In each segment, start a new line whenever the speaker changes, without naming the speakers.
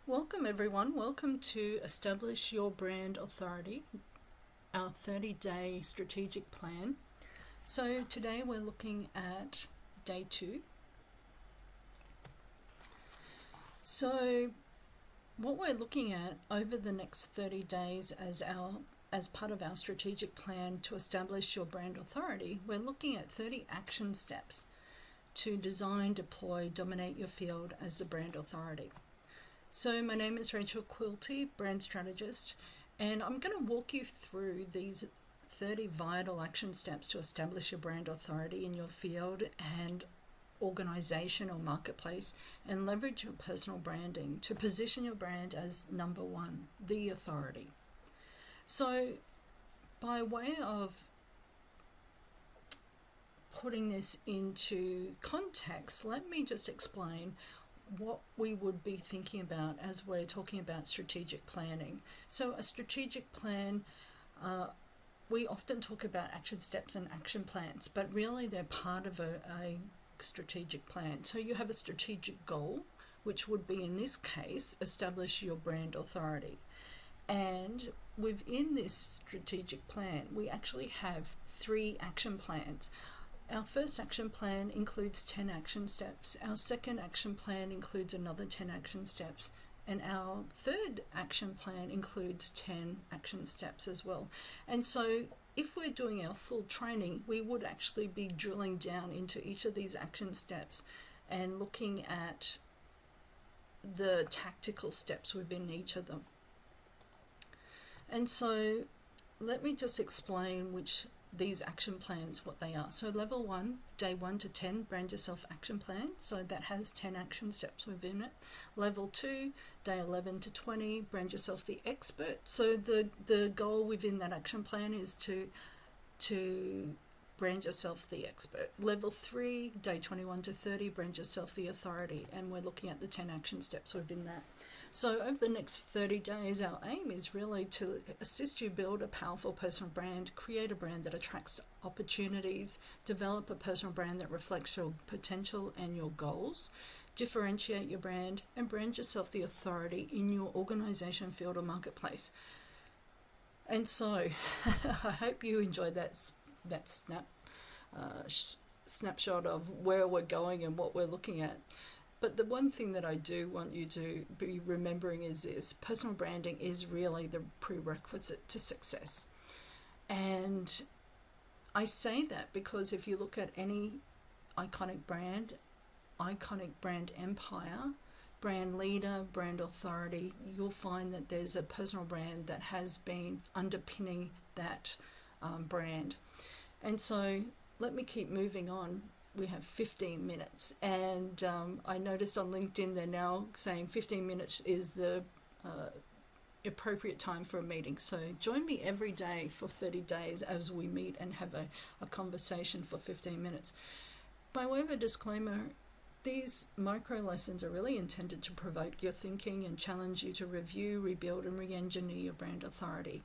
Welcome everyone, welcome to Establish Your Brand Authority, our 30-day strategic plan. So today we're looking at day 2. So what we're looking at over the next 30 days as part of our strategic plan to establish your brand authority, we're looking at 30 action steps to design, deploy, dominate your field as a brand authority. So my name is Rachel Quilty, brand strategist, and I'm going to walk you through these 30 vital action steps to establish your brand authority in your field and organization or marketplace, and leverage your personal branding to position your brand as number one, the authority. So by way of putting this into context, let me just explain what we would be thinking about as we're talking about strategic planning. So a strategic plan, we often talk about action steps and action plans, but really they're part of a strategic plan. So you have a strategic goal, which would be, in this case, establish your brand authority. And within this strategic plan, we actually have 3 action plans. Our first action plan includes 10 action steps. Our second action plan includes another 10 action steps. And our third action plan includes 10 action steps as well. And so if we're doing our full training, we would actually be drilling down into each of these action steps and looking at the tactical steps within each of them. And so let me just explain these action plans, what they are. So level 1, day 1 to 10, brand yourself action plan. So that has 10 action steps within it. Level 2, day 11 to 20, brand yourself the expert. So the goal within that action plan is to brand yourself the expert. Level 3, day 21 to 30, brand yourself the authority. And we're looking at the 10 action steps within that. So over the next 30 days, our aim is really to assist you build a powerful personal brand, create a brand that attracts opportunities, develop a personal brand that reflects your potential and your goals, differentiate your brand, and brand yourself the authority in your organization, field, or marketplace. And so I hope you enjoyed that snapshot of where we're going and what we're looking at. But the one thing that I do want you to be remembering is this: personal branding is really the prerequisite to success. And I say that because if you look at any iconic brand empire, brand leader, brand authority, you'll find that there's a personal brand that has been underpinning that brand. And so let me keep moving on. We have 15 minutes, and I noticed on LinkedIn they're now saying 15 minutes is the appropriate time for a meeting. So join me every day for 30 days as we meet and have a conversation for 15 minutes. By way of a disclaimer, these micro lessons are really intended to provoke your thinking and challenge you to review, rebuild, and re-engineer your brand authority.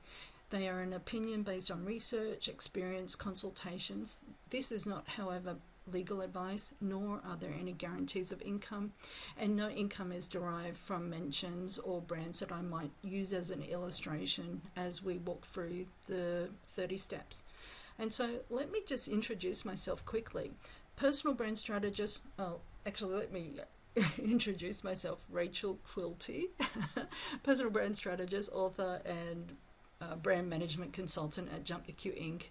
They are an opinion based on research, experience, consultations. This is not, however, legal advice, nor are there any guarantees of income, and no income is derived from mentions or brands that I might use as an illustration as we walk through the 30 steps. And so let me just introduce myself quickly. Personal brand strategist, let me introduce myself, Rachel Quilty, personal brand strategist, author, and brand management consultant at JumptheQ Inc.,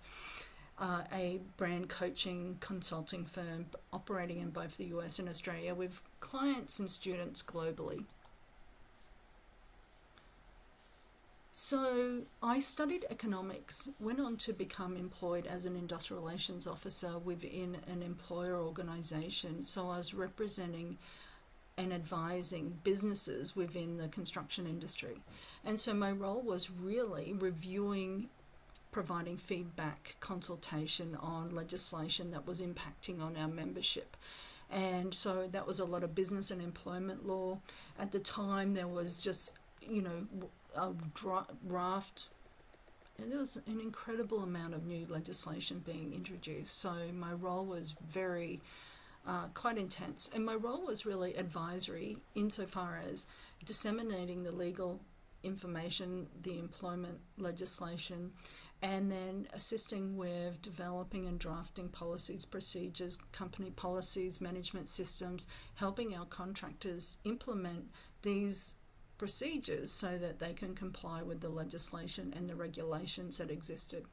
a brand coaching consulting firm operating in both the US and Australia with clients and students globally. So I studied economics, went on to become employed as an industrial relations officer within an employer organization. So I was representing and advising businesses within the construction industry. And so my role was really reviewing, providing feedback, consultation on legislation that was impacting on our membership. And so that was a lot of business and employment law. At the time, there was just, a raft, and there was an incredible amount of new legislation being introduced. So my role was very quite intense. And my role was really advisory insofar as disseminating the legal information, the employment legislation, and then assisting with developing and drafting policies, procedures, company policies, management systems, helping our contractors implement these procedures so that they can comply with the legislation and the regulations that existed.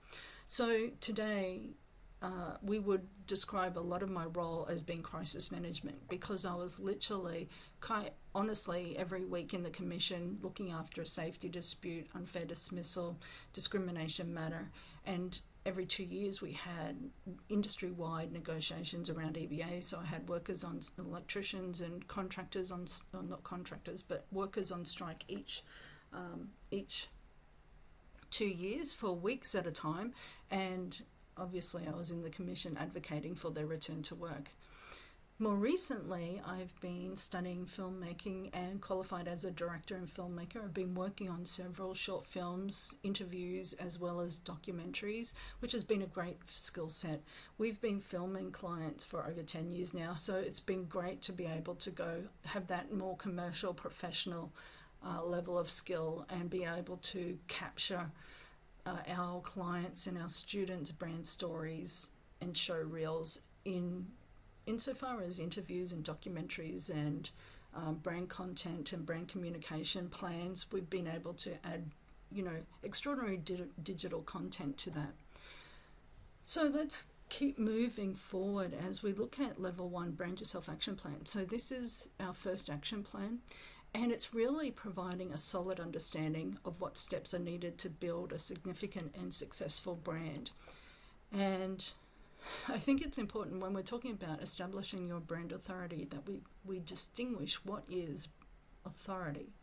So today, we would describe a lot of my role as being crisis management, because I was literally, quite honestly, every week in the commission looking after a safety dispute, unfair dismissal, discrimination matter, and every 2 years we had industry-wide negotiations around EBA. So I had workers on, electricians and contractors on, or not contractors, but workers on strike each 2 years for weeks at a time, and obviously I was in the commission advocating for their return to work. More recently, I've been studying filmmaking and qualified as a director and filmmaker. I've been working on several short films, interviews, as well as documentaries, which has been a great skill set. We've been filming clients for over 10 years now, so it's been great to be able to go have that more commercial, professional level of skill and be able to capture our clients and our students' brand stories and show reels insofar as interviews and documentaries and brand content and brand communication plans. We've been able to add, extraordinary digital content to that. So let's keep moving forward as we look at level 1, Brand Yourself Action Plan. So this is our first action plan, and it's really providing a solid understanding of what steps are needed to build a significant and successful brand. And I think it's important when we're talking about establishing your brand authority that we distinguish what is authority.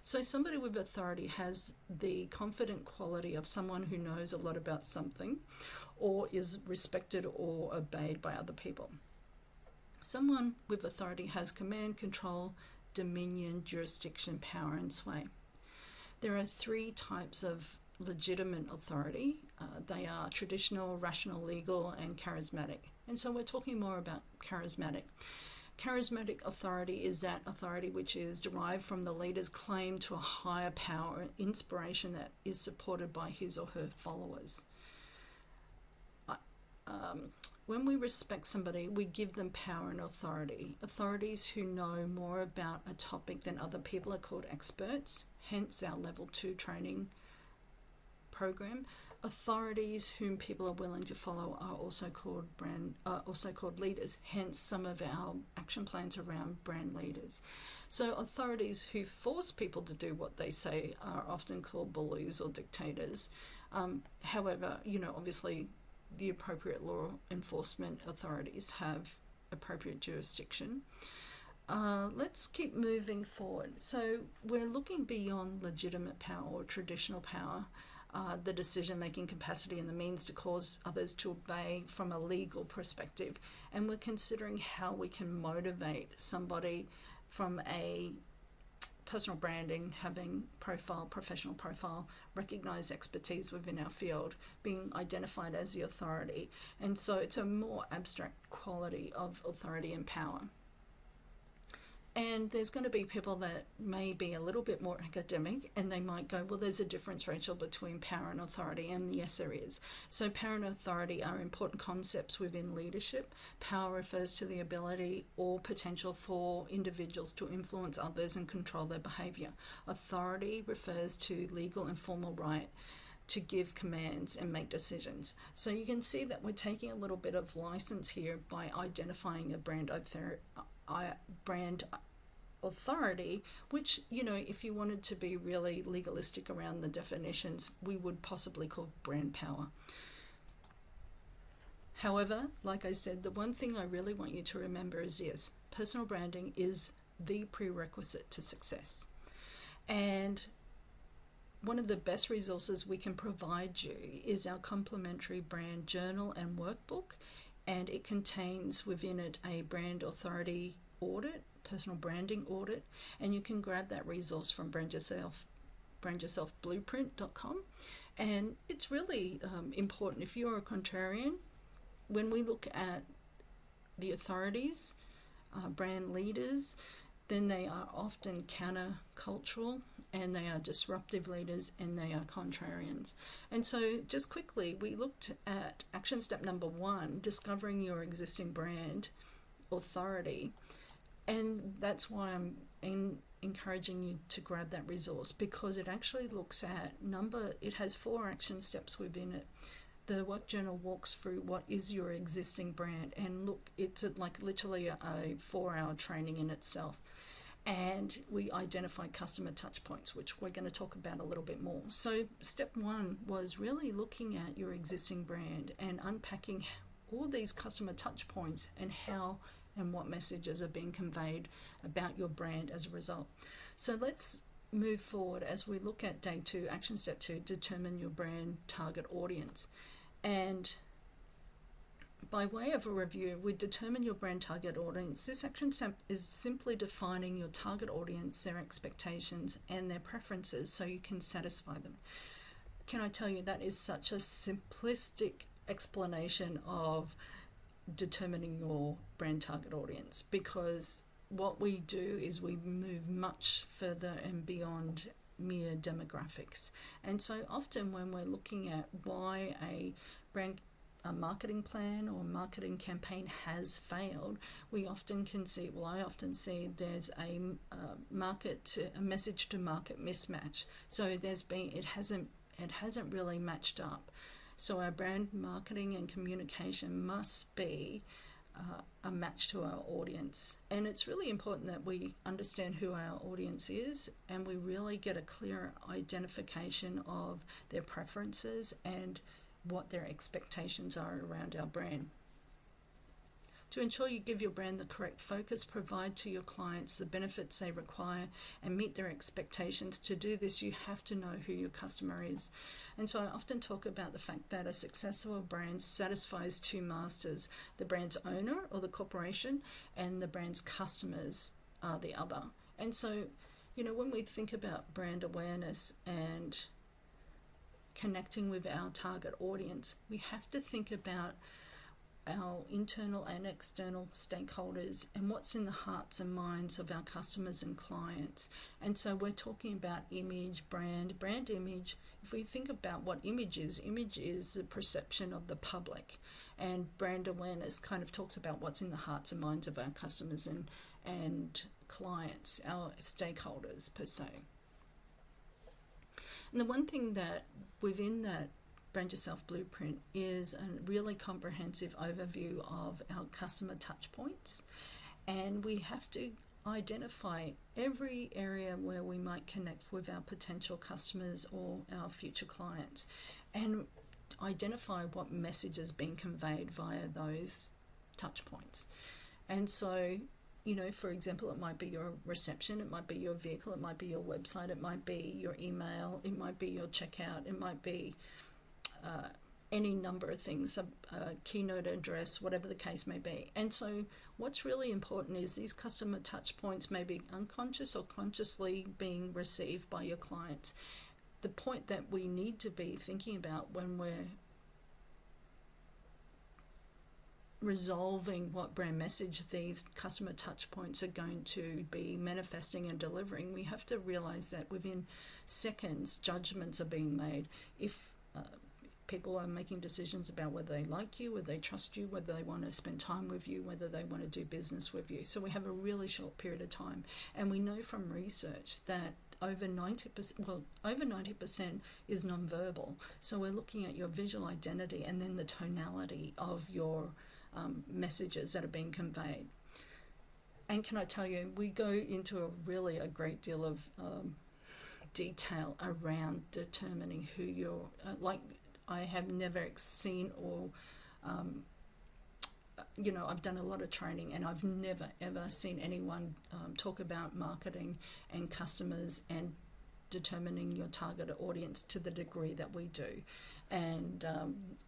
So somebody with authority has the confident quality of someone who knows a lot about something or is respected or obeyed by other people. Someone with authority has command, control, dominion, jurisdiction, power, and sway. There are 3 types of legitimate authority. They are traditional, rational, legal, and charismatic. And so we're talking more about charismatic. Charismatic authority is that authority which is derived from the leader's claim to a higher power and inspiration that is supported by his or her followers. When we respect somebody, we give them power and authority. Authorities who know more about a topic than other people are called experts, hence our level 2 training program. Authorities whom people are willing to follow are also called leaders, hence some of our action plans around brand leaders. So authorities who force people to do what they say are often called bullies or dictators. However, obviously the appropriate law enforcement authorities have appropriate jurisdiction. Let's keep moving forward. So we're looking beyond legitimate power or traditional power, the decision-making capacity and the means to cause others to obey from a legal perspective. And we're considering how we can motivate somebody from a personal branding, having professional profile, recognized expertise within our field, being identified as the authority. And so it's a more abstract quality of authority and power. And there's going to be people that may be a little bit more academic, and they might go, well, there's a difference, Rachel, between power and authority. And yes, there is. So power and authority are important concepts within leadership. Power refers to the ability or potential for individuals to influence others and control their behavior. Authority refers to legal and formal right to give commands and make decisions. So you can see that we're taking a little bit of license here by identifying a brand authority, which, if you wanted to be really legalistic around the definitions, we would possibly call brand power. However, like I said, the one thing I really want you to remember is this: personal branding is the prerequisite to success. And one of the best resources we can provide you is our complimentary brand journal and workbook, and it contains within it a brand authority audit, personal branding audit, and you can grab that resource from brandyourselfblueprint.com. And it's really important if you're a contrarian. When we look at the authorities, brand leaders, then they are often counter-cultural, and they are disruptive leaders, and they are contrarians. And so just quickly, we looked at action step number 1, discovering your existing brand authority. And that's why I'm encouraging you to grab that resource, because it actually looks at it has 4 action steps within it. The work journal walks through what is your existing brand, and look, it's like literally a 4-hour training in itself. And we identify customer touch points, which we're going to talk about a little bit more. So step 1 was really looking at your existing brand and unpacking all these customer touch points and how and what messages are being conveyed about your brand as a result. So let's move forward as we look at day 2, action step 2, determine your brand target audience. And by way of a review, we determine your brand target audience. This action step is simply defining your target audience, their expectations, and their preferences so you can satisfy them. Can I tell you, that is such a simplistic explanation of determining your brand target audience, because what we do is we move much further and beyond mere demographics. And so often when we're looking at why a marketing plan or marketing campaign has failed, I often see there's a message to market mismatch. So it hasn't really matched up. So our brand marketing and communication must be a match to our audience. And it's really important that we understand who our audience is, and we really get a clear identification of their preferences and what their expectations are around our brand. To ensure you give your brand the correct focus, provide to your clients the benefits they require, and meet their expectations. To do this, you have to know who your customer is. And so I often talk about the fact that a successful brand satisfies 2 masters: the brand's owner or the corporation, and the brand's customers are the other. And so, when we think about brand awareness and connecting with our target audience, we have to think about our internal and external stakeholders and what's in the hearts and minds of our customers and clients. And so we're talking about image, brand image. If we think about what image is the perception of the public, and brand awareness kind of talks about what's in the hearts and minds of our customers and clients, our stakeholders per se. And the one thing that within that Brand Yourself Blueprint is a really comprehensive overview of our customer touch points, and we have to identify every area where we might connect with our potential customers or our future clients, and identify what message is being conveyed via those touch points. And so, for example, it might be your reception, it might be your vehicle, it might be your website, it might be your email, it might be your checkout, it might be any number of things, a keynote address, whatever the case may be. And so what's really important is these customer touch points may be unconscious or consciously being received by your clients. The point that we need to be thinking about when we're resolving what brand message these customer touch points are going to be manifesting and delivering, we have to realize that within seconds judgments are being made. If people are making decisions about whether they like you, whether they trust you, whether they want to spend time with you, whether they want to do business with you. So we have a really short period of time, and we know from research that over 90% is nonverbal. So we're looking at your visual identity and then the tonality of your messages that are being conveyed. And can I tell you, we go into a great deal of detail around determining who you're I have never seen or I've done a lot of training, and I've never ever seen anyone talk about marketing and customers and determining your target audience to the degree that we do. And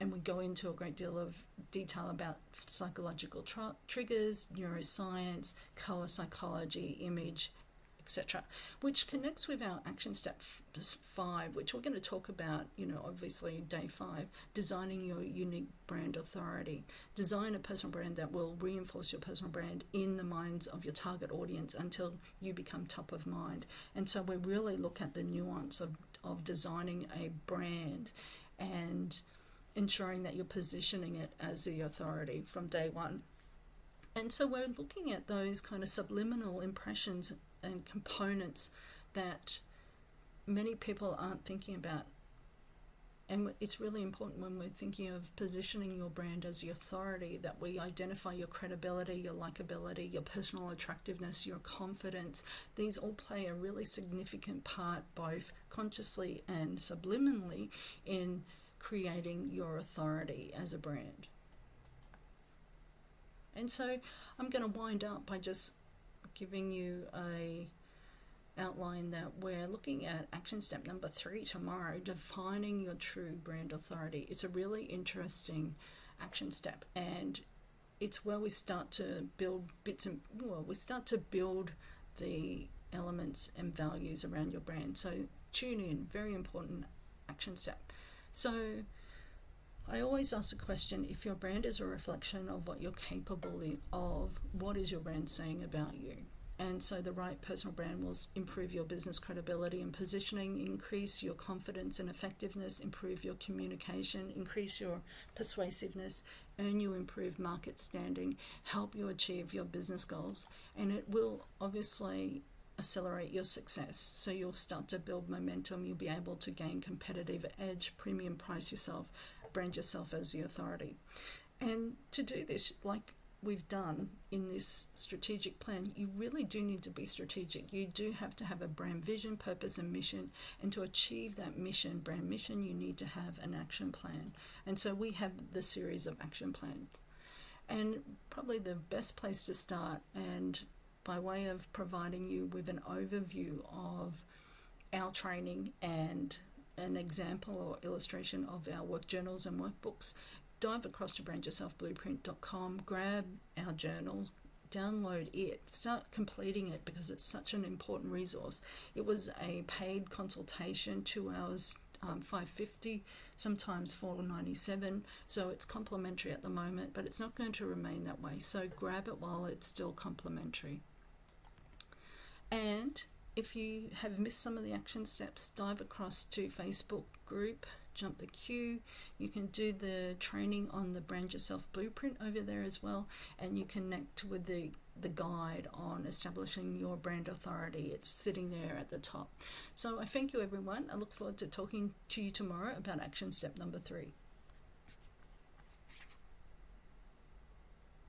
we go into a great deal of detail about psychological triggers, neuroscience, color psychology, image, etc., which connects with our action step 5, which we're going to talk about, obviously day 5, designing your unique brand authority. Design a personal brand that will reinforce your personal brand in the minds of your target audience until you become top of mind. And so we really look at the nuance of designing a brand and ensuring that you're positioning it as the authority from day one. And so we're looking at those kind of subliminal impressions and components that many people aren't thinking about. And it's really important when we're thinking of positioning your brand as the authority that we identify your credibility, your likability, your personal attractiveness, your confidence. These all play a really significant part, both consciously and subliminally, in creating your authority as a brand. And so I'm going to wind up by just giving you a outline that we're looking at action step number 3 tomorrow, defining your true brand authority. It's a really interesting action step, and it's where we start to build build the elements and values around your brand. So tune in, very important action step. So I always ask the question, if your brand is a reflection of what you're capable of, what is your brand saying about you? And so the right personal brand will improve your business credibility and positioning, increase your confidence and effectiveness, improve your communication, increase your persuasiveness, earn you improved market standing, help you achieve your business goals, and it will obviously accelerate your success. So you'll start to build momentum, you'll be able to gain competitive edge, premium price yourself, brand yourself as the authority. And to do this, like we've done in this strategic plan, you really do need to be strategic. You do have to have a brand vision, purpose, and mission. And to achieve that mission, brand mission, you need to have an action plan. And so we have the series of action plans. And probably the best place to start, and by way of providing you with an overview of our training and an example or illustration of our work journals and workbooks, dive across to brandyourselfblueprint.com, grab our journal, download it, start completing it, because it's such an important resource. It was a paid consultation, 2 hours, $5.50, sometimes $4.97, so it's complimentary at the moment, but it's not going to remain that way. So grab it while it's still complimentary. And if you have missed some of the action steps, dive across to Facebook group JumptheQ. You can do the training on the Brand Yourself Blueprint over there as well, and you connect with the guide on establishing your brand authority. It's sitting there at the top. So I thank you, everyone. I look forward to talking to you tomorrow about action step number 3.